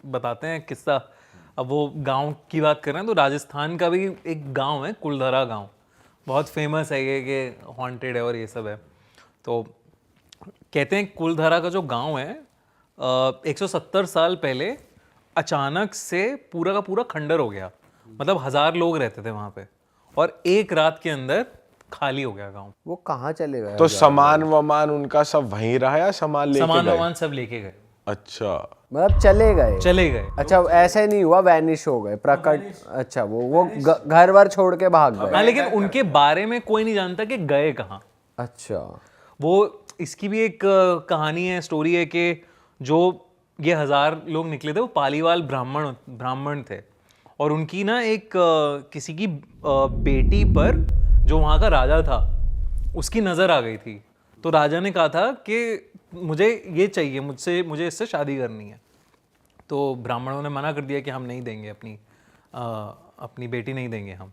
बताते हैं किस्सा। अब वो गांव की बात कर रहे हैं तो राजस्थान का भी एक गांव है कुलधरा गांव, बहुत फेमस है ये कि हॉन्टेड है और ये सब है। तो कहते हैं कुलधरा का जो गांव है 170 साल पहले अचानक से पूरा का पूरा खंडर हो गया। मतलब 1000 लोग रहते थे वहां पे और एक रात के अंदर खाली हो गया गांव। वो कहाँ चले गए? तो सामान वमान उनका सब वहीं रहा या सामान लेके सामान गए? वामान सब लेके गए। अच्छा, मतलब चले गए? चले गए। अच्छा, ऐसे नहीं हुआ वैनिश हो गए प्रकट? अच्छा, वो घर वर छोड़ के भाग गए? हाँ, लेकिन उनके बारे में कोई नहीं जानता कि गए कहाँ। अच्छा, वो इसकी भी एक कहानी है, स्टोरी है कि जो ये 1000 लोग निकले थे वो पालीवाल ब्राह्मण थे और उनकी ना एक किसी की बेटी पर जो वहाँ का राजा था उसकी नज़र आ गई थी। तो राजा ने कहा था कि मुझे ये चाहिए, मुझे इससे शादी करनी है। तो ब्राह्मणों ने मना कर दिया कि हम नहीं देंगे, अपनी बेटी नहीं देंगे हम।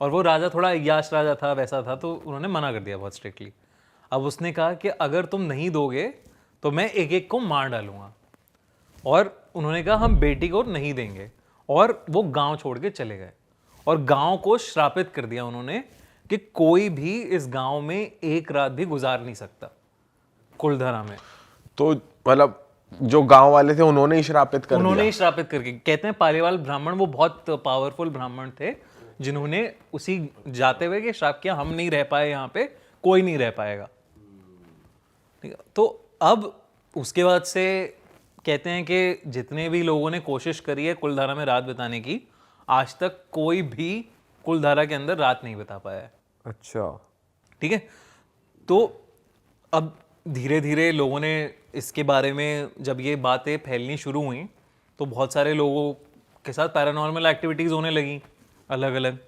और वो राजा थोड़ा याश राजा था, वैसा था, तो उन्होंने मना कर दिया बहुत स्ट्रिक्टली। अब उसने कहा कि अगर तुम नहीं दोगे तो मैं एक एक को मार डालूंगा। और उन्होंने कहा हम बेटी को नहीं देंगे और वो गांव छोड़ के चले गए और गांव को श्रापित कर दिया उन्होंने कि कोई भी इस गांव में एक रात भी गुजार नहीं सकता कुलधरा में। तो मतलब जो गांव वाले थे उन्होंने ही श्रापित कर उन्होंने दिया? ही श्रापित करके, कहते हैं पालीवाल ब्राह्मण वो बहुत पावरफुल ब्राह्मण थे जिन्होंने उसी जाते हुए कि श्राप किया हम नहीं रह पाए यहाँ पे, कोई नहीं रह पाएगा। ठीक है, तो अब उसके बाद से कहते हैं कि जितने भी लोगों ने कोशिश करी है कुलधारा में रात बिताने की, आज तक कोई भी कुलधारा के अंदर रात नहीं बिता पाया है। अच्छा, ठीक है, तो अब धीरे धीरे लोगों ने इसके बारे में जब ये बातें फैलनी शुरू हुई तो बहुत सारे लोगों के साथ पैरानॉर्मल एक्टिविटीज़ होने लगी अलग अलग।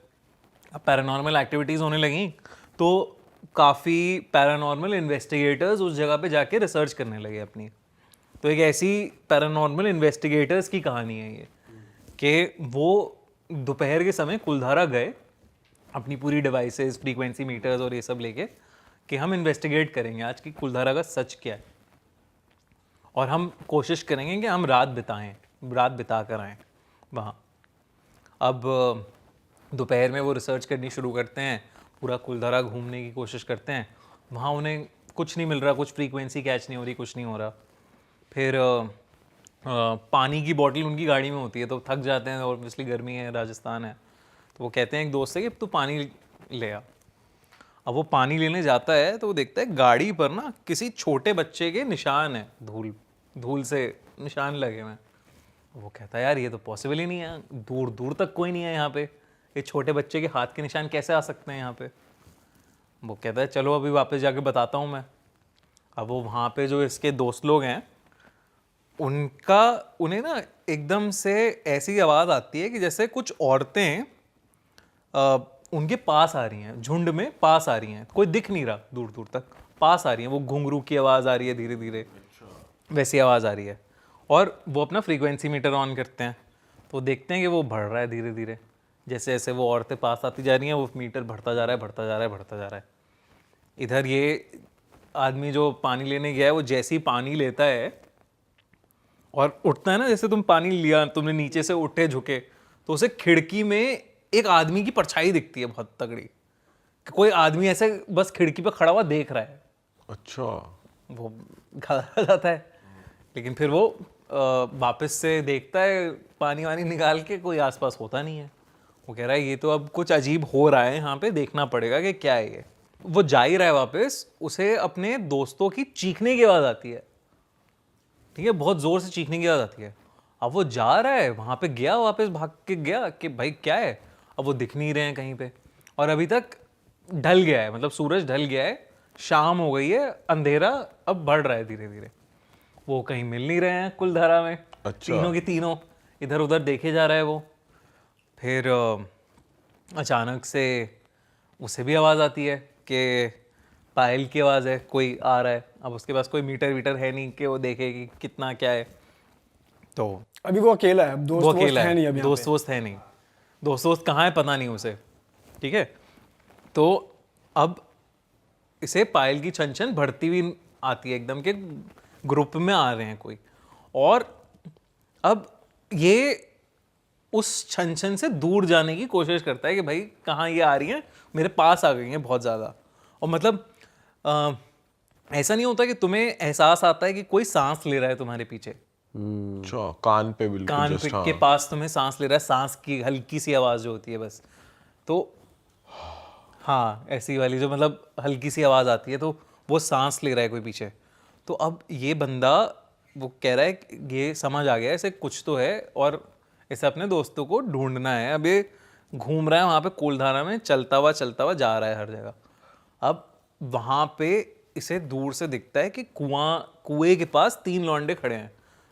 अब पैरानॉर्मल एक्टिविटीज़ होने लगी तो काफ़ी पैरानॉर्मल इन्वेस्टिगेटर्स उस जगह पे जाके रिसर्च करने लगे अपनी। तो एक ऐसी पैरानॉर्मल इन्वेस्टिगेटर्स की कहानी है ये कि वो दोपहर के समय कुलधारा गए अपनी पूरी डिवाइसेस, फ्रीक्वेंसी मीटर्स और ये सब लेके कि हम इन्वेस्टिगेट करेंगे आज की कुलधारा का सच क्या है और हम कोशिश करेंगे कि हम रात बिता कर आएँ वहाँ। अब दोपहर में वो रिसर्च करनी शुरू करते हैं, पूरा कुलधारा घूमने की कोशिश करते हैं। वहाँ उन्हें कुछ नहीं मिल रहा, कुछ फ्रीक्वेंसी कैच नहीं हो रही, कुछ नहीं हो रहा। फिर पानी की बोतल उनकी गाड़ी में होती है तो थक जाते हैं, ऑब्वियसली गर्मी है, राजस्थान है। तो वो कहते हैं एक दोस्त से कि तू पानी ले आ। अब वो पानी लेने जाता है तो वो देखता है गाड़ी पर ना किसी छोटे बच्चे के निशान है, धूल से निशान लगे हुए हैं। वो कहता है यार ये तो पॉसिबल ही नहीं है, दूर दूर तक कोई नहीं है यहाँ पे, ये छोटे बच्चे के हाथ के निशान कैसे आ सकते हैं यहाँ पे। वो कहता है चलो अभी वापस जाके बताता हूँ मैं। अब वो वहाँ पे जो इसके दोस्त लोग हैं उन्हें ना एकदम से ऐसी आवाज़ आती है कि जैसे कुछ औरतें उनके पास आ रही हैं, झुंड में पास आ रही हैं, कोई दिख नहीं रहा, दूर दूर तक पास आ रही हैं। वो घुंघरू की आवाज़ आ रही है धीरे धीरे, वैसी आवाज़ आ रही है। और वो अपना फ्रीक्वेंसी मीटर ऑन करते हैं तो देखते हैं कि वो बढ़ रहा है धीरे धीरे। जैसे जैसे वो औरतें पास आती जा रही हैं वो मीटर बढ़ता जा रहा है, बढ़ता जा रहा है, बढ़ता जा रहा है। इधर ये आदमी जो पानी लेने गया है वो जैसे ही पानी लेता है और उठता है ना, जैसे तुम पानी लिया, तुमने नीचे से उठे झुके तो उसे खिड़की में एक आदमी की परछाई दिखती है बहुत तगड़ी, कि कोई आदमी ऐसे बस खिड़की पे खड़ा हुआ देख रहा है। अच्छा, वो घबरा जाता है, लेकिन फिर वो वापस से देखता है पानी वानी निकाल के, कोई आसपास होता नहीं है। वो कह रहा है ये तो अब कुछ अजीब हो रहा है यहाँ पे, देखना पड़ेगा कि क्या है ये। वो जा ही रहा है वापस, उसे अपने दोस्तों की चीखने की आवाज़ आती है। ठीक है, बहुत ज़ोर से चीखने की आवाज़ आती है। अब वो जा रहा है वहाँ पे, गया वापस भाग के गया कि भाई क्या है। अब वो दिख नहीं रहे हैं कहीं पे और अभी तक ढल गया है, मतलब सूरज ढल गया है, शाम हो गई है, अंधेरा अब बढ़ रहा है धीरे धीरे। वो कहीं मिल नहीं रहे हैं कुलधारा में। अच्छा। तीनों के तीनों इधर उधर देखे जा रहा है वो। फिर अचानक से उसे भी आवाज़ आती है कि पायल की आवाज़ है, कोई आ रहा है। अब उसके पास कोई मीटर वीटर है नहीं कि वो देखे कि कितना क्या है। तो अभी वो अकेला है, अब वो दोस्त अकेला है नहीं, है, अब दोस्त वोस्त है नहीं, दोस्त वोस्त कहाँ है पता नहीं उसे। ठीक है, तो अब इसे पायल की छन छन बढ़ती हुई आती है एकदम के, ग्रुप में आ रहे हैं कोई। और अब ये उस छन से दूर जाने की कोशिश करता है कि भाई कहाँ ये आ रही हैं, मेरे पास आ गई हैं बहुत ज़्यादा। और मतलब ऐसा नहीं होता कि तुम्हें एहसास आता है कि कोई सांस ले रहा है तुम्हारे पीछे, अच्छा, कान पे बिल्कुल कान just, के हाँ। पास तुम्हें सांस ले रहा है, सांस की हल्की सी आवाज़ जो होती है बस, तो हाँ ऐसी वाली जो मतलब हल्की सी आवाज़ आती है, तो वो सांस ले रहा है कोई पीछे। तो अब ये बंदा वो कह रहा है कि ये समझ आ गया है इसे कुछ तो है और इसे अपने दोस्तों को ढूंढना है। अब ये घूम रहा है वहाँ पे कोलधारा में, चलता हुआ जा रहा है हर जगह। अब वहाँ पे इसे दूर से दिखता है कि कुएं के पास 3 लौंडे खड़े हैं।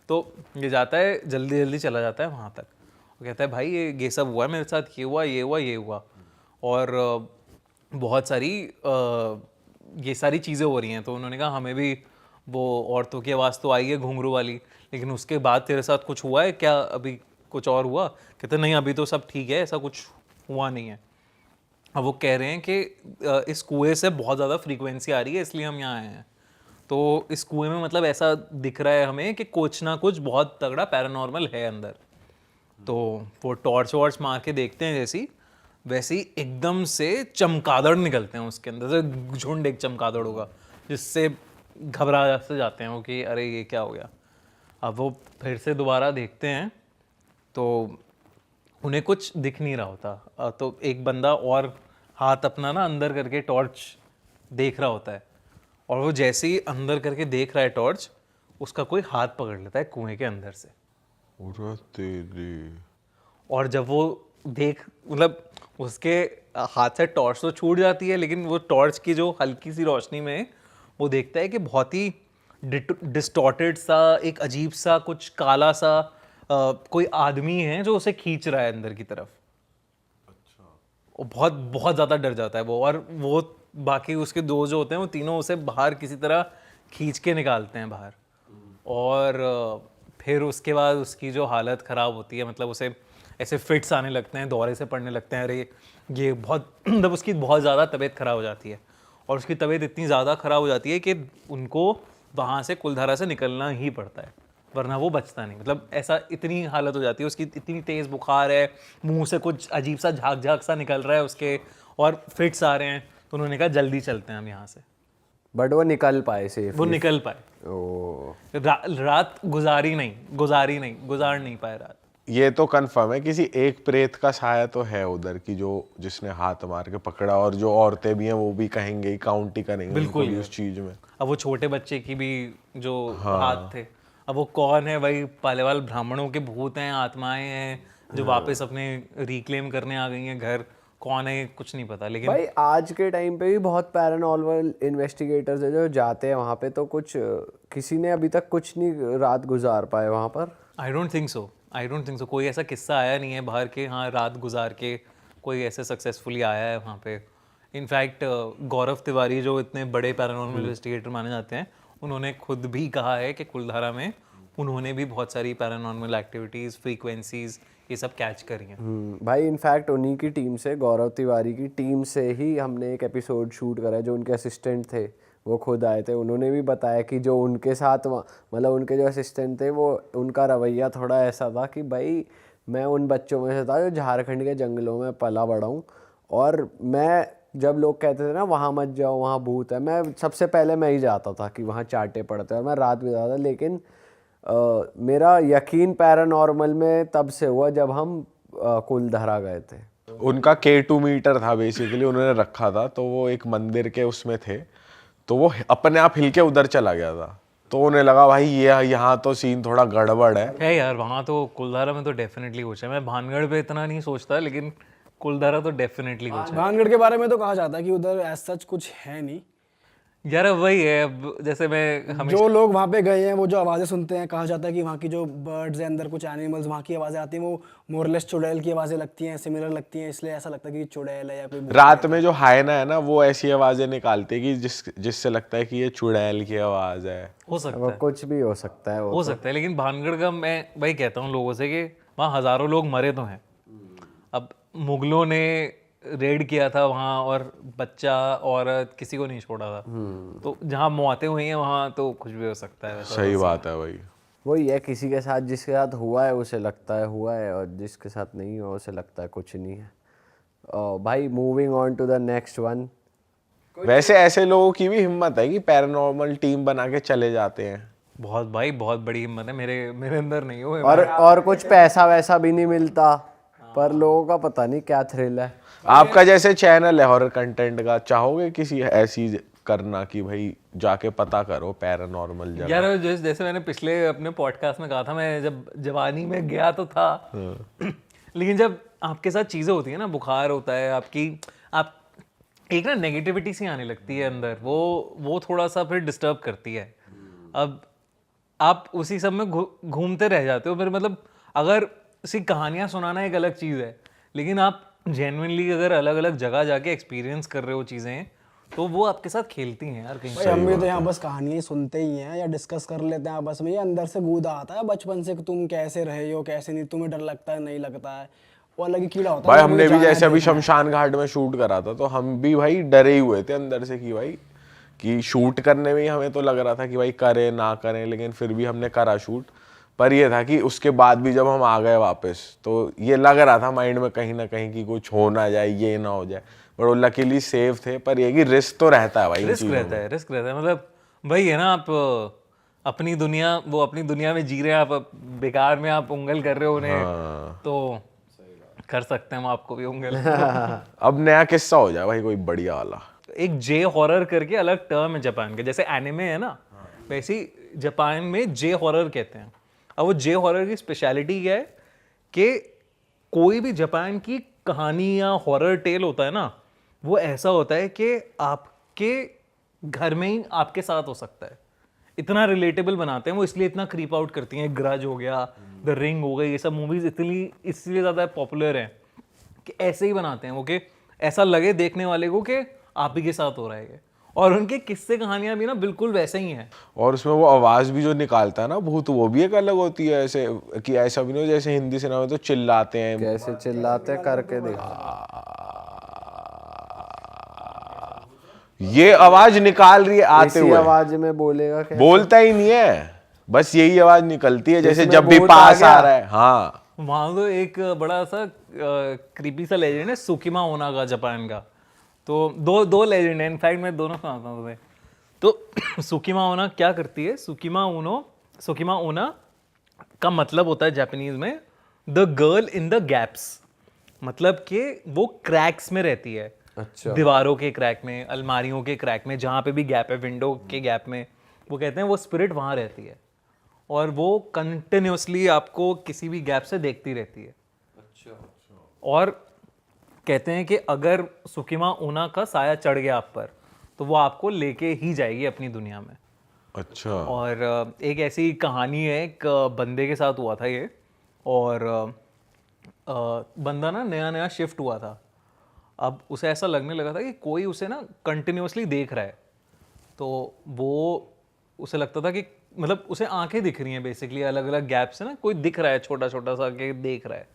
तो ये जाता है, जल्दी जल्दी चला जाता है वहाँ तक। वो कहता है भाई ये सब हुआ है मेरे साथ, ये हुआ ये हुआ ये हुआ, और बहुत सारी ये सारी चीज़ें हो रही हैं। तो उन्होंने कहा हमें भी वो औरतों की आवाज़ तो आई है घुंघरू वाली, लेकिन उसके बाद तेरे साथ कुछ हुआ है क्या, अभी कुछ और हुआ? कहते नहीं अभी तो सब ठीक है, ऐसा कुछ हुआ नहीं है। अब वो कह रहे हैं कि इस कुएं से बहुत ज़्यादा फ्रीक्वेंसी आ रही है इसलिए हम यहाँ आए हैं। तो इस कुएं में मतलब ऐसा दिख रहा है हमें कि कुछ ना कुछ बहुत तगड़ा पैरानॉर्मल है अंदर। तो वो टॉर्च वॉर्च मार के देखते हैं जैसी, वैसे ही एकदम से चमगादड़ निकलते हैं उसके अंदर से, झुंड एक चमगादड़ होगा जिससे घबरा से जाते हैं वो कि अरे ये क्या हो गया। अब वो फिर से दोबारा देखते हैं तो उन्हें कुछ दिख नहीं रहा होता। तो एक बंदा और हाथ अपना ना अंदर करके टॉर्च देख रहा होता है, और वो जैसे ही अंदर करके देख रहा है टॉर्च, उसका कोई हाथ पकड़ लेता है कुएं के अंदर से। अरे तेरी। और जब वो देख मतलब उसके हाथ से टॉर्च तो छूट जाती है, लेकिन वो टॉर्च की जो हल्की सी रोशनी में वो देखता है कि बहुत ही डिस्टॉर्टेड सा, एक अजीब सा, कुछ काला सा कोई आदमी है जो उसे खींच रहा है अंदर की तरफ। अच्छा। वो बहुत बहुत ज़्यादा डर जाता है वो, और वो बाकी उसके दो जो होते हैं वो तीनों उसे बाहर किसी तरह खींच के निकालते हैं बाहर। और फिर उसके बाद उसकी जो हालत ख़राब होती है, मतलब उसे ऐसे फिट्स आने लगते हैं, दौरे से पड़ने लगते हैं, अरे ये बहुत मतलब उसकी बहुत ज़्यादा तबीयत ख़राब हो जाती है। और उसकी तबीयत इतनी ज़्यादा ख़राब हो जाती है कि उनको वहाँ से कुलधारा से निकलना ही पड़ता है, वरना वो बचता नहीं। मतलब ऐसा इतनी हालत हो जाती है उसकी, इतनी तेज़ बुखार है, मुंह से कुछ अजीब सा झाग झाग सा निकल रहा है उसके, और फिट्स आ रहे हैं। तो उन्होंने कहा जल्दी चलते हैं हम यहाँ से। बट वो निकल पाए सेफ? वो निकल पाए। ओ, रात गुजार नहीं पाए रात। ये तो कंफर्म है किसी एक प्रेत का साया तो है उधर की, जो जिसने हाथ मार के पकड़ा, और जो औरतें भी हैं वो भी कहेंगे ही, काउंट ही करेंगे बिल्कुल उनको भी उस चीज में। अब वो छोटे बच्चे की भी जो हाथ थे, अब वो कौन है भाई? पालेवाल ब्राह्मणों के भूत हैं, आत्माएं हैं जो वापस अपने रिक्लेम करने आ गई हैं घर। कौन है कुछ नहीं पता, लेकिन भाई आज के टाइम पे भी बहुत पैरानॉर्मल इन्वेस्टिगेटर्स है जो जाते हैं वहाँ पे, तो कुछ किसी ने अभी तक कुछ नहीं रात गुजार पाए वहाँ पर। आई डोंट थिंक सो कोई ऐसा किस्सा आया नहीं है बाहर के, हाँ रात गुजार के कोई ऐसे सक्सेसफुली आया है वहाँ पे। इनफैक्ट गौरव तिवारी जो इतने बड़े पैरानॉर्मल इन्वेस्टिगेटर माने जाते हैं, उन्होंने खुद भी कहा है कि कुलधारा में उन्होंने भी बहुत सारी पैरानॉर्मल एक्टिविटीज़, फ्रीक्वेंसीज ये सब कैच करी हैं। भाई इनफैक्ट उन्हीं की टीम से, गौरव तिवारी की टीम से ही हमने एक एपिसोड शूट करा है। जो उनके असिस्टेंट थे वो खुद आए थे, उन्होंने भी बताया कि जो उनके साथ मतलब उनके जो असिस्टेंट थे वो, उनका रवैया थोड़ा ऐसा था कि भाई मैं उन बच्चों में से था जो झारखंड के जंगलों में पला बड़ा हूँ, और मैं जब लोग कहते थे ना वहाँ मत जाओ वहाँ भूत है, मैं सबसे पहले मैं ही जाता था कि वहाँ चाटे पड़ते हैं, और मैं रात बिताता था। लेकिन मेरा यकीन पैरानॉर्मल में तब से हुआ जब हम कुलधारा गए थे। उनका K2 मीटर था बेसिकली, उन्होंने रखा था, तो वो एक मंदिर के उसमें थे, तो वो अपने आप हिल के उधर चला गया था। तो उन्हें लगा भाई ये यहाँ तो सीन थोड़ा गड़बड़ है यार वहाँ तो कुलधारा में तो डेफिनेटली कुछ है। मैं भानगढ़ पे इतना नहीं सोचता, लेकिन कुलधारा तो डेफिनेटली कुछ है। भानगढ़ के बारे में तो कहा जाता है कि उधर ऐसा सच कुछ है नहीं यार वही है, अब जैसे मैं हमेशा जो लोग वहाँ पे गए हैं वो जो आवाज़ें सुनते हैं, कहा जाता है कि वहाँ की जो बर्ड्स हैं, अंदर कुछ एनिमल्स, वहाँ की आवाज़ें आती हैं वो मोरलेस चुड़ैल की आवाज़ें लगती हैं, सिमिलर लगती हैं, इसलिए ऐसा लगता है कि चुड़ैल है या कोई रात में जो हायना है ना वो ऐसी आवाजें निकालती है कि जिससे लगता है कि ये चुड़ैल की आवाज है। हो सकता वो है, कुछ भी हो सकता है, वो हो सकता है। लेकिन भानगढ़ का मैं वही कहता हूँ लोगों से कि वहाँ हज़ारों लोग मरे तो हैं। अब मुगलों ने रेड किया था वहाँ, और बच्चा औरत किसी को नहीं छोड़ा था। तो जहाँ मौतें हुई हैं वहाँ तो कुछ भी हो सकता है। सही बात है भाई। वही है, किसी के साथ जिसके साथ हुआ है उसे लगता है हुआ है, और जिसके साथ नहीं हुआ उसे लगता है कुछ नहीं है। भाई moving on to the next one. वैसे ऐसे लोगों की भी हिम्मत है कि पैरानॉर्मल टीम बना के चले जाते हैं। बहुत भाई, बहुत बड़ी हिम्मत है। मेरे मेरे अंदर नहीं हो। और कुछ पैसा वैसा भी नहीं मिलता, पर लोगों का पता नहीं क्या थ्रिल है। आपका जैसे चैनल है हॉरर कंटेंट का, चाहोगे किसी ऐसी करना कि भाई जाके पता करो पैरानॉर्मल जगह? यार जैसे जैसे मैंने पिछले अपने पॉडकास्ट में कहा था, मैं जब जवानी में गया तो था लेकिन जब आपके साथ चीज़ें होती है ना, बुखार होता है आपकी, आप एक ना नेगेटिविटी सी आने लगती है अंदर, वो थोड़ा सा फिर डिस्टर्ब करती है। अब आप उसी सब में घूमते रह जाते हो फिर। मतलब अगर सी कहानियाँ सुनाना एक अलग चीज़ है, लेकिन आप जेन्युइनली अगर अलग अलग जगह जाके एक्सपीरियंस कर रहे हो चीज़ें, तो वो आपके साथ खेलती हैं यार कहीं। भाई हम भी तो यहाँ बस कहानियाँ ही सुनते ही हैं या डिस्कस कर लेते हैं आपस में, ये अंदर से गूदा आता है बचपन से कि तुम कैसे रहे हो कैसे नहीं, तुम्हें डर लगता है नहीं लगता है, वो अलग ही कीड़ा होता है। भाई हमने भी जैसे अभी शमशान घाट में शूट करा था, तो हम भी भाई डरे ही हुए थे अंदर से कि भाई कि शूट करने में ही हमें तो लग रहा था कि भाई करें ना करें, लेकिन फिर भी हमने करा शूट। पर ये था कि उसके बाद भी जब हम आ गए वापस, तो ये लग रहा था माइंड में कहीं ना कहीं कि कुछ हो ना जाए, ये ना हो जाए, बट वो लकीली सेफ थे। पर ये कि रिस्क तो रहता है भाई, रिस्क रहता है, रिस्क रहता है। मतलब वही है ना, आप अपनी दुनिया, वो अपनी दुनिया में जी रहे हैं, आप बेकार में आप उंगल कर रहे हो उन्हें। तो कर सकते हैं हम आपको भी उंगल अब नया किस्सा हो जाए भाई कोई बढ़िया वाला। एक जे हॉरर करके अलग टर्म है जापान के, जैसे एनिमे है ना, वैसे ही जापान में जे हॉरर कहते हैं। अब वो जे हॉरर की स्पेशलिटी क्या है कि कोई भी जापान की कहानी या हॉरर टेल होता है ना, वो ऐसा होता है कि आपके घर में ही आपके साथ हो सकता है। इतना रिलेटेबल बनाते हैं वो, इसलिए इतना क्रीप आउट करती हैं। ग्रज हो गया, द रिंग हो गई, ये सब मूवीज इतनी इसलिए ज़्यादा पॉपुलर हैं कि ऐसे ही बनाते हैं वो, कि ऐसा लगे देखने वाले को कि आप ही के साथ हो रहा है ये। और उनके किस्से कहानियां भी ना बिल्कुल वैसे ही हैं। और उसमें वो आवाज भी जो निकालता है ना भूत, वो भी एक अलग होती है। ऐसे कि ऐसा भी नहीं हो जैसे हिंदी सिनेमा में तो चिल्लाते हैं, कैसे चिल्लाते करके देखो। ये आवाज निकाल रही है आते इसी हुए, आवाज में बोलेगा क्या? बोलता ही नहीं है, बस यही आवाज निकलती है जैसे इसमें जब भी भूत पास आ आ गया। रहा है। हाँ, वहाँ तो एक बड़ा सा क्रीपी सा लेजेंड है सुकिमा ओना का, जापान का। तो दो लेजेंड है, इनफैक्ट मैं दोनों सुनाता हूँ तुम्हें। तो सुकिमा ओना क्या करती है, सुकिमा ओना का मतलब होता है जापानीज में the girl in the gaps. मतलब कि वो क्रैक्स में रहती है। अच्छा। दीवारों के क्रैक में, अलमारियों के क्रैक में, जहाँ पे भी गैप है, विंडो के गैप में, वो कहते हैं वो स्पिरिट वहाँ रहती है और वो कंटिन्यूसली आपको किसी भी गैप से देखती रहती है। अच्छा। और कहते हैं कि अगर सुकिमा ओना का साया चढ़ गया आप पर, तो वो आपको लेके ही जाएगी अपनी दुनिया में। अच्छा। और एक ऐसी कहानी है, एक बंदे के साथ हुआ था ये। और बंदा ना नया नया शिफ्ट हुआ था। अब उसे ऐसा लगने लगा था कि कोई उसे ना कंटिन्यूसली देख रहा है। तो वो उसे लगता था कि मतलब उसे आंखें दिख रही हैं बेसिकली अलग अलग गैप से ना, कोई दिख रहा है छोटा छोटा सा के देख रहा है।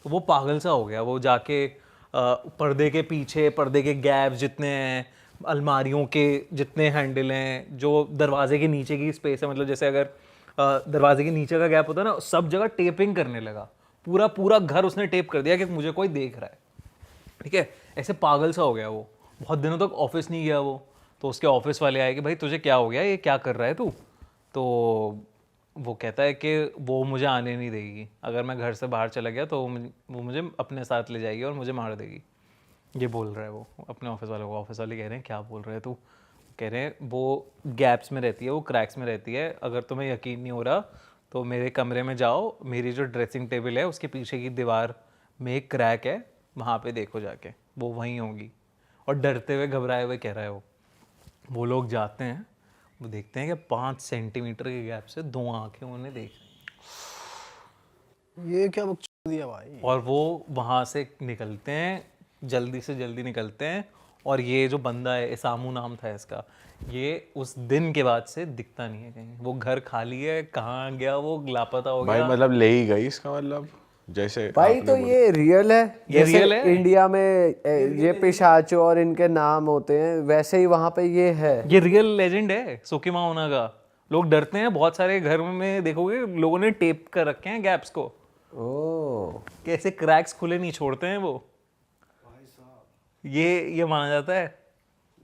तो वो पागल सा हो गया। वो जाके पर्दे के पीछे, पर्दे के गैप जितने हैं, अलमारियों के जितने हैंडल हैं, जो दरवाजे के नीचे की स्पेस है, मतलब जैसे अगर दरवाजे के नीचे का गैप होता है ना, सब जगह टेपिंग करने लगा। पूरा पूरा घर उसने टेप कर दिया कि मुझे कोई देख रहा है। ठीक है, ऐसे पागल सा हो गया वो। बहुत दिनों तक ऑफिस नहीं गया वो। तो उसके ऑफिस वाले आए कि भाई तुझे क्या हो गया, ये क्या कर रहा है तू? तो वो कहता है कि वो मुझे आने नहीं देगी, अगर मैं घर से बाहर चला गया तो वो मुझे अपने साथ ले जाएगी और मुझे मार देगी। ये बोल रहा है वो अपने ऑफिस वाले को। ऑफिस वाले कह रहे हैं क्या बोल रहे हैं तू? कह रहे हैं वो गैप्स में रहती है, वो क्रैक्स में रहती है, अगर तुम्हें यकीन नहीं हो रहा तो मेरे कमरे में जाओ, मेरी जो ड्रेसिंग टेबल है उसके पीछे की दीवार में एक क्रैक है, वहाँ पे देखो जाके, वो वहीं होगी। और डरते हुए घबराए हुए कह रहा है वो लोग जाते हैं, वो देखते हैं कि 5 सेंटीमीटर के गैप से 2 आंखें उन्हें देख रही। ये क्या बकचोदी दिया भाई। और वो वहाँ से निकलते हैं, जल्दी से जल्दी निकलते हैं। और ये जो बंदा है, इसामू नाम था इसका, ये उस दिन के बाद से दिखता नहीं है कहीं। वो घर खाली है, कहाँ गया वो, लापता हो भाई गया। मतलब ले ही गई इसका मतलब, जैसे भाई तो ये रियल है, ये जैसे रियल है। इंडिया में ये पिशाचो और इनके नाम होते हैं, वैसे ही वहां पे ये है। ये रियल लेजेंड है सुकिमा ओना का। लोग डरते हैं, बहुत सारे घर में देखोगे लोगों ने टेप कर रखे हैं गैप्स को, ओह कैसे क्रैक्स खुले नहीं छोड़ते हैं वो, ये माना जाता है।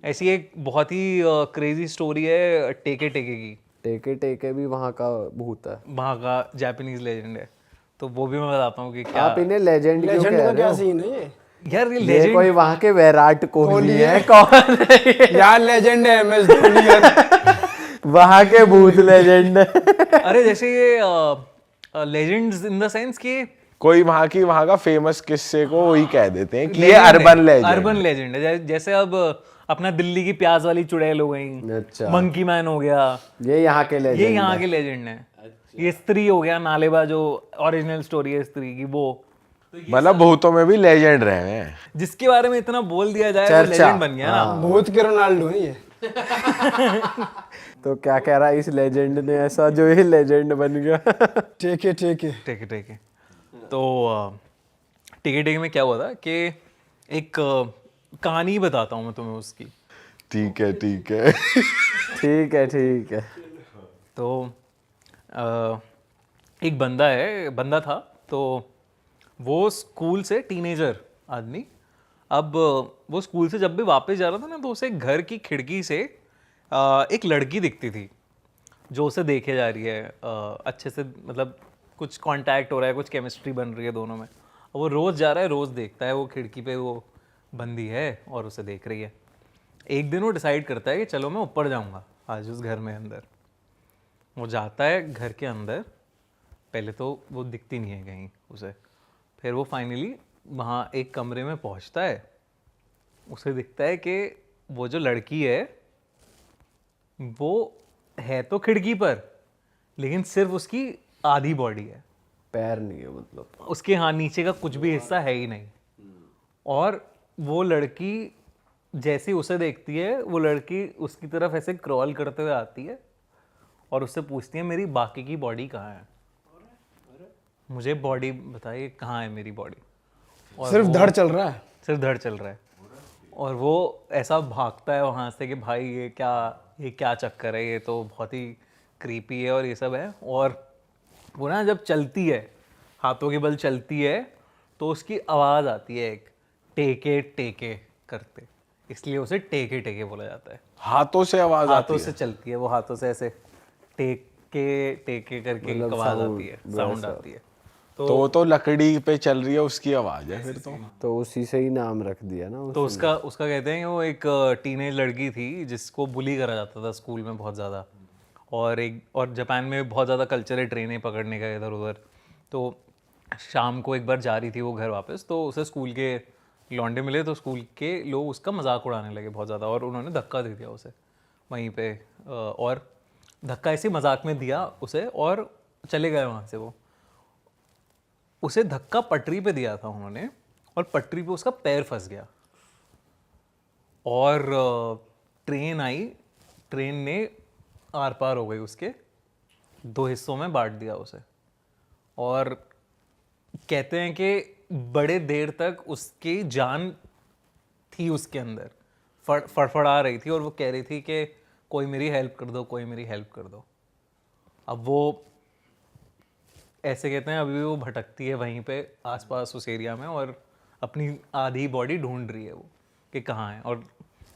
ऐसी एक बहुत ही क्रेजी स्टोरी है टेके टेके की, टेके टेके भी वहाँ का भूत है। वहाँ का जापानीज लेजेंड है, तो वो भी मैं बताता हूँ कि क्या। आप इन्हें लेजेंड क्यों लेजेंड कह का रहे क्या हो? सीन है ये? यार ये ये लेजेंड कोई वहाँ के विराट कोहली कोहली है है। कौन है? यार लेजेंड है MS धोनी यार। वहाँ के भूत लेजेंड है। अरे जैसे ये लेजेंड्स इन द सेंस कि कोई वहाँ का फेमस किस्से को वही कह देते हैं कि ये अर्बन लेजेंड। अर्बन लेजेंड है। जैसे अब अपना दिल्ली की प्याज वाली चुड़ैल हो गई, अच्छा। मंकी मैन हो गया, ये यहाँ के ये लेजेंड यहाँ के लेजेंड है। ये स्त्री हो गया, नालेबा जो ओरिजिनल स्टोरी है स्त्री की, वो मतलब भूतों में भी लेजेंड रहे हैं। जिसके बारे में इतना बोल दिया जाए वो चर्चा। लेजेंड बन गया ना। भूत के रोनाल्डो है ये। तो क्या कह रहा है इस लेजेंड ने ऐसा जो ये लेजेंड बन गया? ठीक है ठीक है। ठीक है। तो टिके में क्या हुआ था कि एक कहानी बताता हूँ मैं तुम्हें उसकी। ठीक है ठीक है। ठीक है ठीक है। तो एक बंदा था, तो वो स्कूल से टीनेजर आदमी, अब वो स्कूल से जब भी वापस जा रहा था ना, तो उसे घर की खिड़की से एक लड़की दिखती थी जो उसे देखे जा रही है अच्छे से, मतलब कुछ कांटेक्ट हो रहा है, कुछ केमिस्ट्री बन रही है दोनों में। और वो रोज़ जा रहा है, रोज़ देखता है, वो खिड़की पे वो बंदी है और उसे देख रही है। एक दिन वो डिसाइड करता है कि चलो मैं ऊपर जाऊंगा आज उस घर में अंदर। वो जाता है घर के अंदर, पहले तो वो दिखती नहीं है कहीं उसे, फिर वो फाइनली वहाँ एक कमरे में पहुँचता है, उसे दिखता है कि वो जो लड़की है वो है तो खिड़की पर, लेकिन सिर्फ उसकी आधी बॉडी है, पैर नहीं है मतलब। उसके हाँ नीचे का कुछ भी हिस्सा है ही नहीं। और वो लड़की जैसे उसे देखती है, वो लड़की उसकी तरफ ऐसे क्रॉल करते हुए आती है और उससे पूछती है मेरी बाकी की बॉडी कहाँ है, मुझे बॉडी बताइए कहाँ है मेरी बॉडी। सिर्फ धड़ चल रहा है। सिर्फ धड़ चल रहा है। और वो ऐसा भागता है वहाँ से कि भाई ये क्या चक्कर है, ये तो बहुत ही क्रीपी है और ये सब है। और वो ना जब चलती है, हाथों के बल चलती है, तो उसकी आवाज़ आती है एक टेके टेके करते, इसलिए उसे टेके टेके बोला जाता है। हाथों से आवाज आती हाथों से चलती है वो, हाथों से ऐसे टेके टेके करके एक आवाज़ आती है, साउंड आती है। तो वो तो लकड़ी पे चल रही है उसकी आवाज है फिर तो उसी से ही नाम रख दिया ना तो उसका कहते हैं कि वो एक टीनेज लड़की थी जिसको बुली करा जाता था स्कूल में बहुत ज़्यादा, और जापान में बहुत ज़्यादा कल्चर है ट्रेनें पकड़ने का इधर उधर। तो शाम को एक बार जा रही थी वो घर वापस, तो उसे स्कूल के लौंडे मिले, तो स्कूल के लोग उसका मजाक उड़ाने लगे बहुत ज़्यादा, और उन्होंने धक्का दे दिया उसे वहीं पे, और धक्का ऐसे मजाक में दिया उसे और चले गए वहाँ से। वो उसे धक्का पटरी पे दिया था उन्होंने, और पटरी पे उसका पैर फंस गया, और ट्रेन आई, ट्रेन ने आर पार हो गई उसके, 2 हिस्सों में बांट दिया उसे। और कहते हैं कि बड़े देर तक उसकी जान थी उसके अंदर, फड़फड़ा रही थी, और वो कह रही थी कि कोई मेरी हेल्प कर दो, कोई मेरी हेल्प कर दो। अब वो ऐसे कहते हैं अभी वो भटकती है वहीं पे आसपास उस एरिया में, और अपनी आधी बॉडी ढूंढ रही है वो कि कहाँ है, और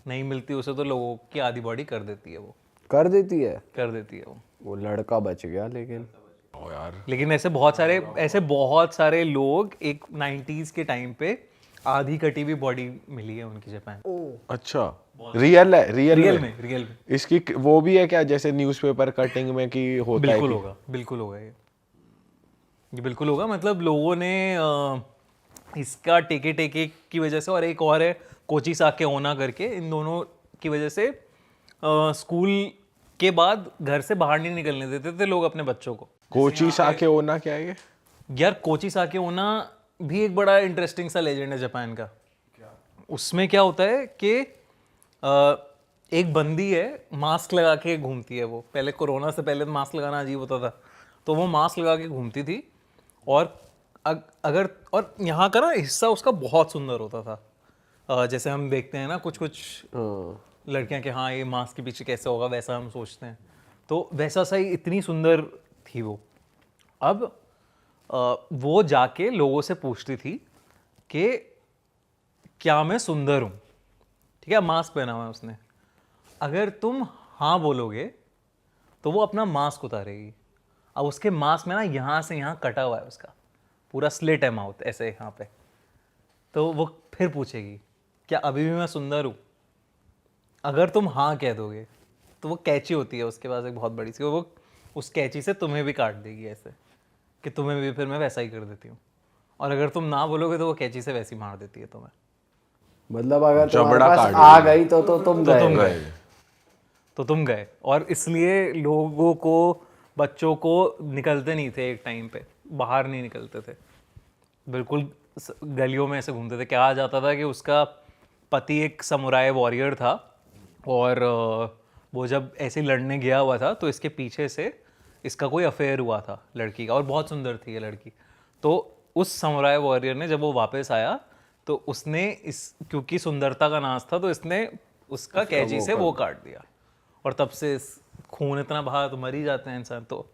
नहीं मिलती उसे तो लोगों की आधी बॉडी कर देती है वो, कर देती है। वो लड़का बच गया लेकिन। ओ यार, लेकिन ऐसे बहुत सारे लोग एक 90s के टाइम पे आधी कटी हुई बॉडी मिली है उनकी जापान। अच्छा रियल है रियल में इसकी वो भी है क्या, जैसे न्यूज़पेपर कटिंग में कि होता है बिल्कुल होगा ये बिल्कुल होगा। मतलब लोगों ने इसका टेके टेके की वजह से, और एक और है कोची साके ओना करके, इन दोनों की वजह से स्कूल के बाद घर से बाहर नहीं निकलने देते थे लोग अपने बच्चों को। कोची साके ओना क्या है ये? यार कोची साके ओना भी एक बड़ा इंटरेस्टिंग सा लेजेंड है जापान का। उसमें क्या होता है कि एक बंदी है, मास्क लगा के घूमती है। वो पहले कोरोना से पहले मास्क लगाना अजीब होता था, तो वो मास्क लगा के घूमती थी, और और यहाँ का ना हिस्सा उसका बहुत सुंदर होता था। जैसे हम देखते हैं ना कुछ लड़कियां कि हाँ ये मास्क के पीछे कैसे होगा, वैसा हम सोचते हैं। तो वैसा सा ही इतनी सुंदर थी वो। अब वो जाके लोगों से पूछती थी कि क्या मैं सुंदर हूँ, ठीक है, मास्क पहना हुआ है उसने। अगर तुम हाँ बोलोगे तो वो अपना मास्क उतारेगी। अब उसके मास्क में ना यहाँ से यहाँ कटा हुआ है उसका, पूरा स्लिट है माउथ ऐसे यहाँ पे। तो वो फिर पूछेगी क्या अभी भी मैं सुंदर हूँ। अगर तुम हाँ कह दोगे तो वो कैंची होती है उसके पास एक बहुत बड़ी सी, वो उस कैंची से तुम्हें भी काट देगी ऐसे कि तुम्हें भी फिर मैं वैसा ही कर देती हूँ। और अगर तुम ना बोलोगे तो वो कैंची से वैसी मार देती है तुम्हें। मतलब अगर तुम्हारे जबड़ा पास काट आ देगी। गई तो तुम गए। तो तुम गए। और इसलिए लोगों को, बच्चों को निकलते नहीं थे एक टाइम पे, बाहर नहीं निकलते थे, बिल्कुल गलियों में ऐसे घूमते थे। कहा जाता था कि उसका पति एक समुराई वॉरियर था और वो जब ऐसे लड़ने गया हुआ था तो इसके पीछे से इसका कोई अफेयर हुआ था लड़की का, और बहुत सुंदर थी ये लड़की। तो उस समुराई वॉरियर ने जब वो वापस आया तो उसने इस, क्योंकि सुंदरता का नाच था, तो इसने उसका कैंची से वो काट दिया। और तब से खून इतना बहा तो मर ही जाते हैं इंसान। तो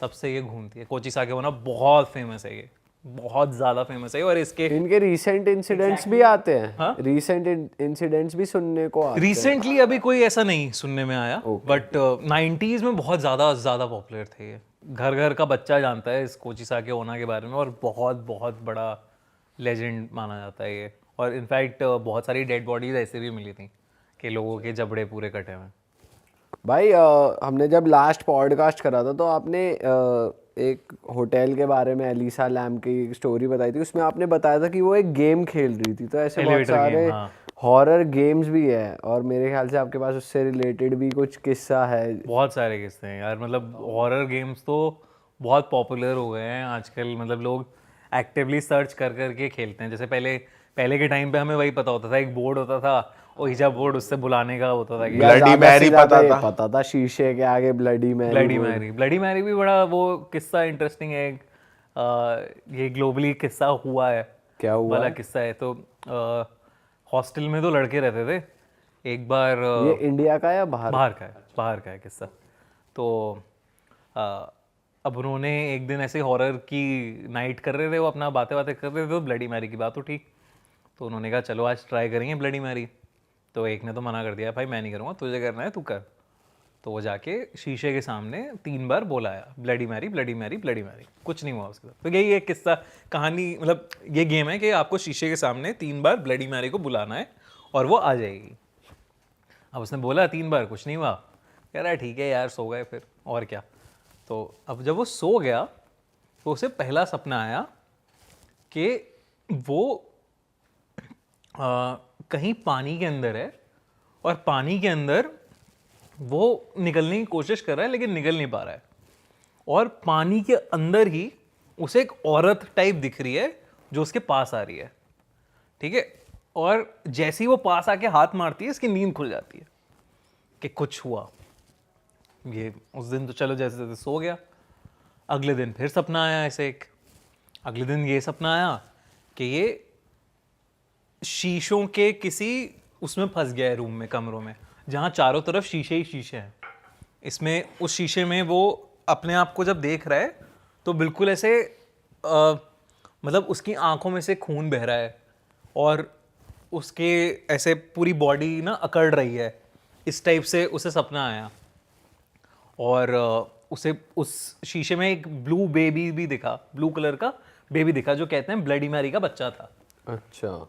तब से ये घूमती है कोचिसाके वना, बहुत फेमस है ये, बहुत ज़्यादा फेमस है। और इसके इनके रीसेंट इंसिडेंट्स भी आते हैं, रीसेंट इंसिडेंट्स भी सुनने को आते हैं। रिसेंटली अभी कोई ऐसा नहीं सुनने में आया, बट 90s में बहुत ज़्यादा पॉपुलर थे ये। घर घर का बच्चा जानता है इस कोचिसाके ओना के बारे में, और बहुत बहुत बड़ा लेजेंड माना जाता है ये। और इनफैक्ट बहुत सारी डेड बॉडीज ऐसे भी मिली थी कि लोगों के जबड़े पूरे कटे हुए। भाई हमने जब लास्ट पॉडकास्ट करा था तो आपने एक होटल के बारे में एलिसा लैम की स्टोरी बताई थी। उसमें आपने बताया था कि वो एक गेम खेल रही थी। तो ऐसे बहुत Elevator सारे game, हाँ। हॉरर गेम्स भी है, और मेरे ख्याल से आपके पास उससे रिलेटेड भी कुछ किस्सा है। बहुत सारे किस्से हैं यार, मतलब हॉरर गेम्स तो बहुत पॉपुलर हो गए हैं आजकल। मतलब लोग एक्टिवली सर्च कर करके खेलते हैं। जैसे पहले के टाइम पे हमें वही पता होता था, एक बोर्ड होता था, वो हिजा बोर्ड, उससे बुलाने का होता था कि या Bloody ज़्यादा से Mary ज़्यादा पता ये था। पता था शीशे के आगे ब्लडी मैरी। ब्लडी मैरी भी बड़ा वो किस्सा इंटरेस्टिंग है। ये ग्लोबली किस्सा हुआ है, क्या हुआ वाला है? किस्सा है। तो हॉस्टल में 2 लड़के रहते थे। एक बार ये इंडिया का या बाहर? बाहर का है किस्सा। तो अब उन्होंने एक दिन ऐसे हॉरर की नाइट कर रहे थे, वो अपना बातें कर रहे थे, तो ब्लडी मैरी की बात उठी। तो उन्होंने कहा चलो आज ट्राई करेंगे ब्लडी मैरी। तो एक ने तो मना कर दिया, भाई मैं नहीं करूँगा, तुझे करना है तू कर। तो वो जाके शीशे के सामने 3 बार बोलाया bloody Mary bloody Mary bloody Mary, कुछ नहीं हुआ उसके साथ। तो यही एक किस्सा कहानी, मतलब ये गेम है कि आपको शीशे के सामने 3 बार ब्लडी मैरी को बुलाना है और वो आ जाएगी। अब उसने बोला 3 बार, कुछ नहीं हुआ, कह रहा है ठीक है यार, सो गए फिर और क्या। तो अब जब वो सो गया तो उसे पहला सपना आया कि वो कहीं पानी के अंदर है, और पानी के अंदर वो निकलने की कोशिश कर रहा है लेकिन निकल नहीं पा रहा है। और पानी के अंदर ही उसे एक औरत टाइप दिख रही है जो उसके पास आ रही है, ठीक है। और जैसे ही वो पास आके हाथ मारती है, इसकी नींद खुल जाती है कि कुछ हुआ। ये उस दिन तो चलो जैसे जैसे सो गया। अगले दिन फिर सपना आया ऐसे एक। अगले दिन ये सपना आया कि ये शीशों के किसी उसमें फंस गया है, रूम में, कमरों में, जहाँ चारों तरफ शीशे ही शीशे हैं। इसमें उस शीशे में वो अपने आप को जब देख रहा है तो बिल्कुल ऐसे मतलब उसकी आंखों में से खून बह रहा है और उसके ऐसे पूरी बॉडी ना अकड़ रही है, इस टाइप से उसे सपना आया। और उसे उस शीशे में एक ब्लू बेबी भी दिखा, ब्लू कलर का बेबी दिखा, जो कहते हैं ब्लडी मैरी का बच्चा था। अच्छा,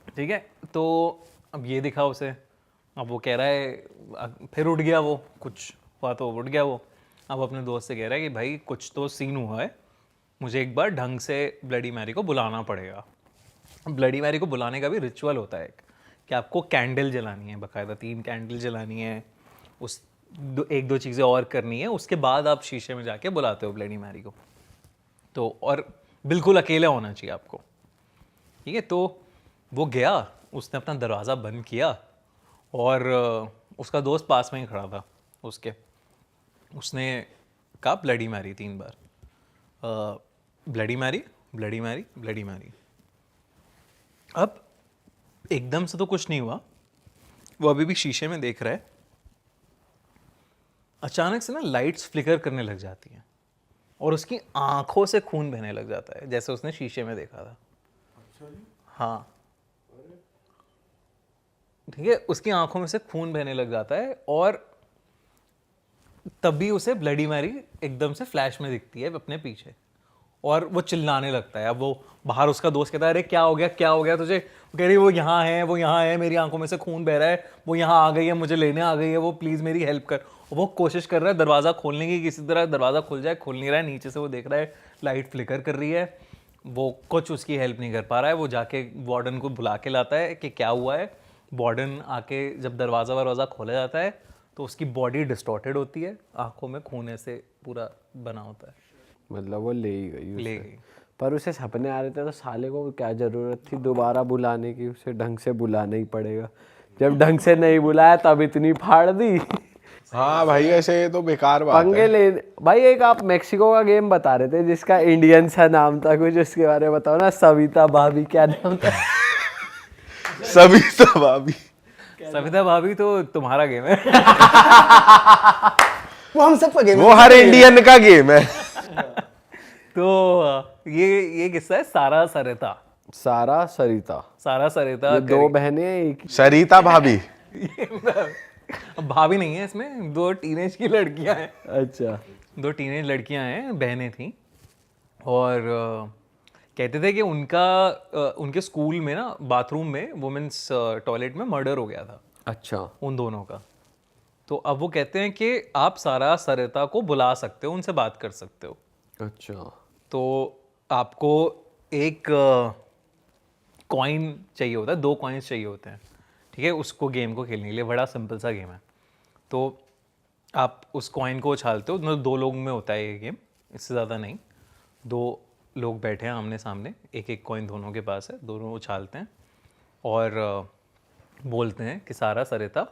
ठीक है। तो अब ये दिखा उसे, अब वो कह रहा है, फिर उठ गया वो, कुछ हुआ तो उठ गया वो। अब अपने दोस्त से कह रहा है कि भाई कुछ तो सीन हुआ है, मुझे एक बार ढंग से ब्लडी मैरी को बुलाना पड़ेगा। ब्लडी मैरी को बुलाने का भी रिचुअल होता है कि आपको कैंडल जलानी है, बाकायदा 3 कैंडल जलानी है, उस 1-2 चीज़ें और करनी है, उसके बाद आप शीशे में जाके बुलाते हो ब्लडी मैरी को। तो और बिल्कुल अकेला होना चाहिए आपको, ठीक है। तो वो गया, उसने अपना दरवाज़ा बंद किया और उसका दोस्त पास में ही खड़ा था उसके। उसने कहा ब्लडी मैरी 3 बार, bloody Mary bloody Mary bloody Mary. अब एकदम से तो कुछ नहीं हुआ, वो अभी भी शीशे में देख रहा है। अचानक से ना लाइट्स फ्लिकर करने लग जाती हैं और उसकी आंखों से खून बहने लग जाता है, जैसे उसने शीशे में देखा था। हाँ, ठीक है, उसकी आंखों में से खून बहने लग जाता है और तभी उसे ब्लडी मैरी एकदम से फ्लैश में दिखती है अपने पीछे और वो चिल्लाने लगता है। अब वो बाहर उसका दोस्त कहता है अरे क्या हो गया तुझे? वो कह रही वो यहाँ है, मेरी आंखों में से खून बह रहा है, वो यहाँ आ गई है, मुझे लेने आ गई है, वो प्लीज़ मेरी हेल्प कर। और वो कोशिश कर रहा है दरवाज़ा खोलने की, किसी तरह दरवाज़ा खुल जाए, खुल नहीं रहा है। नीचे से वो देख रहा है लाइट फ्लिकर कर रही है, वो कुछ उसकी हेल्प नहीं कर पा रहा है। वो जाके वार्डन को बुला के लाता है कि क्या हुआ है। वार्डन आके जब दरवाज़ा खोला जाता है तो उसकी बॉडी डिस्टॉर्टेड होती है, आंखों में खून ऐसे पूरा बना होता है। मतलब वो ले ही गई ले उसे। गई। पर उसे सपने आ रहे थे तो साले को क्या ज़रूरत थी दोबारा बुलाने की? उसे ढंग से बुलाना ही पड़ेगा। जब ढंग से नहीं बुलाया तब इतनी फाड़ दी। हाँ भाई, ऐसे ये तो बेकार बात पंगे है। ले भाई। एक आप मेक्सिको का गेम बता रहे थे जिसका इंडियन सा नाम था कुछ, उसके बारे में बताओ ना। सविता भाभी, क्या नाम था? सविता भाभी। सविता भाभी तो तुम्हारा गेम है। वो हम सब का गेम वो हर इंडियन का गेम है। तो ये किस्सा है सारा सरिता। सारा सरिता, सारा सरिता ये दो बहनें हैं, एक सरिता भाभी। भाभी नहीं है इसमें, दो टीनेज की लड़कियां हैं। अच्छा, दो टीनेज लड़कियां हैं, बहनें थीं। और कहते थे कि उनके स्कूल में ना बाथरूम में वुमेन्स टॉयलेट में मर्डर हो गया था अच्छा, उन दोनों का। तो अब वो कहते हैं कि आप सारा सरिता को बुला सकते हो, उनसे बात कर सकते हो। अच्छा। तो आपको एक कॉइन चाहिए होता है, 2 कॉइन्स चाहिए होते हैं, ठीक है, उसको गेम को खेलने के लिए। बड़ा सिंपल सा गेम है। तो आप उस कॉइन को उछालते हो, मतलब 2 लोग में होता है ये गेम, इससे ज़्यादा नहीं। 2 लोग बैठे हैं आमने सामने, एक एक कॉइन दोनों के पास है, दोनों उछालते हैं और बोलते हैं कि सारा सरिता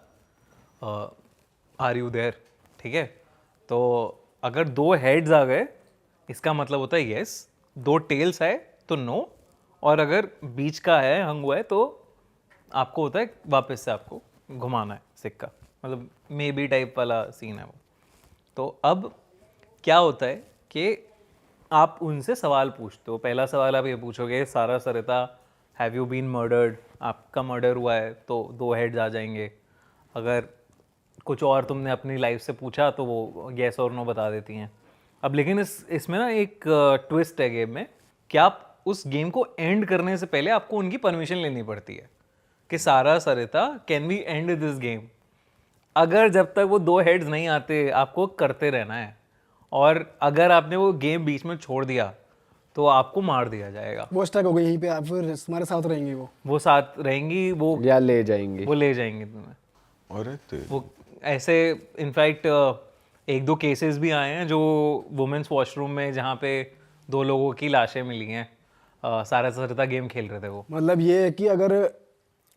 आर यू देयर, ठीक है। तो अगर 2 हेड्स आ गए इसका मतलब होता है यस, 2 टेल्स आए तो नो, और अगर बीच का है हंग हुआ है तो आपको होता है वापस से आपको घुमाना है सिक्का, मतलब मे बी टाइप वाला सीन है वो। तो अब क्या होता है कि आप उनसे सवाल पूछते हो। पहला सवाल आप ये पूछोगे, सारा सरिता हैव यू बीन मर्डर्ड, आपका मर्डर हुआ है तो 2 हेड्स आ जाएंगे। अगर कुछ और तुमने अपनी लाइफ से पूछा तो वो येस और नो बता देती हैं। अब लेकिन इसमें ना एक ट्विस्ट है गेम में कि आप उस गेम को एंड करने से पहले आपको उनकी परमिशन लेनी पड़ती है कि सारा Sarita can we end this game. अगर जब तक वो 2 हेड्स नहीं आते आपको करते रहना है, और अगर आपने वो गेम बीच में छोड़ दिया तो आपको मार दिया जाएगा। वो स्टक हो गई यहीं पे, आप फिर हमारे साथ रहेंगी वो साथ रहेंगी, वो या ले जाएंगे। ले जाएंगे तुम्हें। अरे तेरी। वो ऐसे इनफैक्ट 1-2 केसेस भी आए हैं जो वुमेन्स वॉशरूम में जहाँ पे 2 लोगों की लाशें मिली हैं, सारा सरिता गेम खेल रहे थे वो। मतलब ये है कि अगर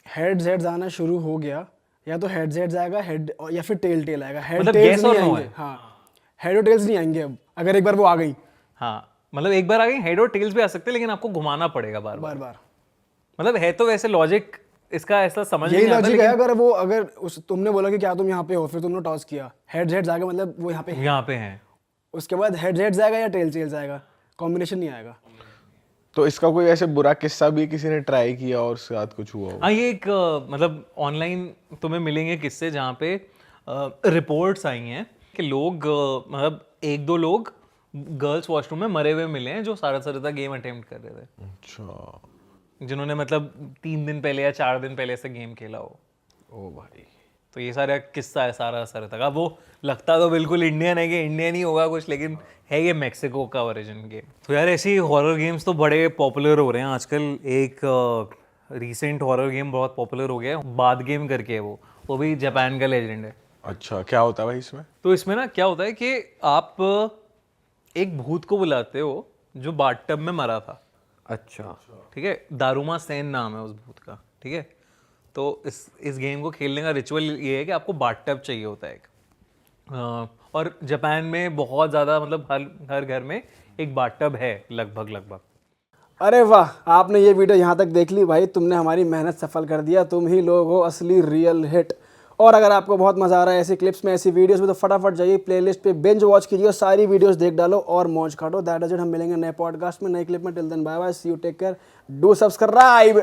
हेड्स आना शुरू हो गया, या तो हेड्स आएगा, हेड, या फिर टेल आएगा। हेड मतलब टेल्स yes और नहीं no आएंगे। है। हाँ, हेड और टेल्स नहीं आएंगे अब, अगर एक बार वो आ गई। हाँ, मतलब एक बार आ गई हेड और टेल्स भी आ सकते हैं, लेकिन आपको घुमाना पड़ेगा बार बार। बार मतलब है तो वैसे लॉजिक इसका ऐसा समझ यही नहीं आता, लॉजिक है। लेकिन अगर तुमने बोला कि क्या तुम यहाँ पे हो, फिर तुमने टॉस किया, हेड्स आ गए, मतलब वो यहाँ पे है। यहाँ पे हैं। उसके बाद हेड्स आएगा या टेल्स आएगा, कॉम्बिनेशन नहीं आएगा। तो इसका कोई ऐसे बुरा किस्सा भी किसी ने ट्राई किया और उसके साथ कुछ हुआ हो? हाँ, ये एक मतलब ऑनलाइन तुम्हें मिलेंगे किस्से जहाँ पे रिपोर्ट्स आई हैं कि लोग मतलब 1-2 लोग गर्ल्स वॉशरूम में मरे हुए मिले हैं जो सारा सरिता गेम अटेम्प्ट कर रहे थे, अच्छा। जिन्होंने मतलब 3 दिन पहले या 4 दिन पहले से गेम खेला हो। ओ भाई, तो ये सारा किस्सा है सारा सरिता का। वो लगता तो बिल्कुल इंडियन है कि इंडियन ही होगा कुछ, लेकिन है ये मेक्सिको का ओरिजिन गेम। तो यार ऐसे ही हॉरर गेम्स तो बड़े पॉपुलर हो रहे हैं आजकल। एक रीसेंट हॉरर गेम बहुत पॉपुलर हो गया है, बाद गेम करके है, वो भी जापान का लेजेंड है। अच्छा, क्या होता है भाई इसमें? तो इसमें ना क्या होता है कि आप एक भूत को बुलाते हो जो बाथटब में मरा था, अच्छा, ठीक है, दारुमा सेन नाम है उस भूत का, ठीक है। तो इस गेम को खेलने का रिचुअल ये है कि आपको बाथटब चाहिए होता है एक, और जापान में बहुत ज़्यादा, मतलब हर घर में एक बाथटब है लगभग। अरे वाह, आपने ये वीडियो यहाँ तक देख ली भाई, तुमने हमारी मेहनत सफल कर दिया। तुम ही लोग हो असली रियल हिट। और अगर आपको बहुत मजा आ रहा है ऐसी क्लिप्स में, ऐसी वीडियोस में, तो फटाफट जाइए प्लेलिस्ट पे बिंज वॉच कीजिए और सारी वीडियोस देख डालो और मौज काटो। That is it. हम मिलेंगे नए पॉडकास्ट में, नई क्लिप में। Till then bye bye, see you, take care, do subscribe.